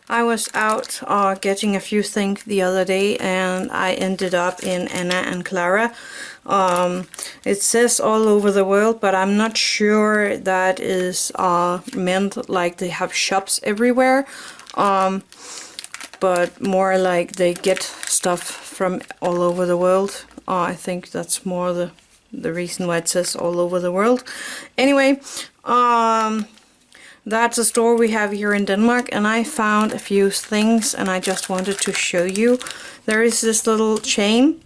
I was out getting a few things the other day, and I ended up in Anna and Clara. It says all over the world, but I'm not sure that is meant like they have shops everywhere, but more like they get stuff from all over the world. I think that's more the reason why it says all over the world. Anyway, that's a store we have here in Denmark, and I found a few things and I just wanted to show you. There is this little chain.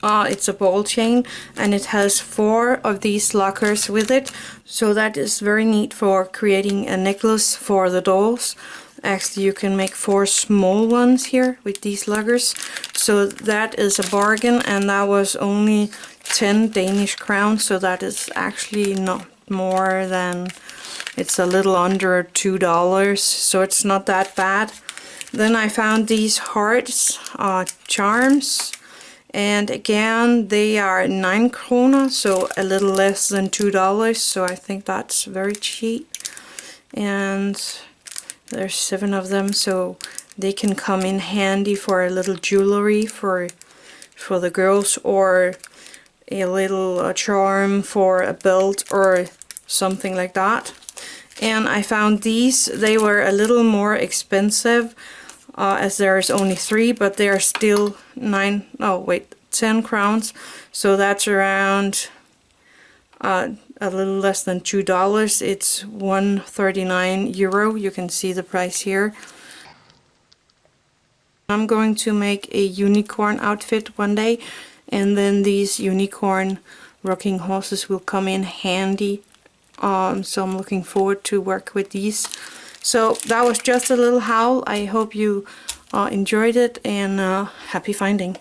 It's a ball chain, and it has 4 of these lockers with it. So that is very neat for creating a necklace for the dolls. Actually, you can make 4 small ones here with these lockers. So that is a bargain, and that was only 10 Danish crowns. So that is actually not more than, it's a little under $2, so it's not that bad. Then I found these hearts charms, and again they are 9 kroner, so a little less than $2, so I think that's very cheap. And there's 7 of them, so they can come in handy for a little jewelry for the girls, or a little charm for a belt or something like that. And I found these. They were a little more expensive, as there's only 3, but they are still 10 crowns, so that's around a little less than $2. It's €139. You can see the price here. I'm going to make a unicorn outfit one day, and then these unicorn rocking horses will come in handy. So I'm looking forward to work with these. So that was just a little haul. I hope you enjoyed it, and happy finding.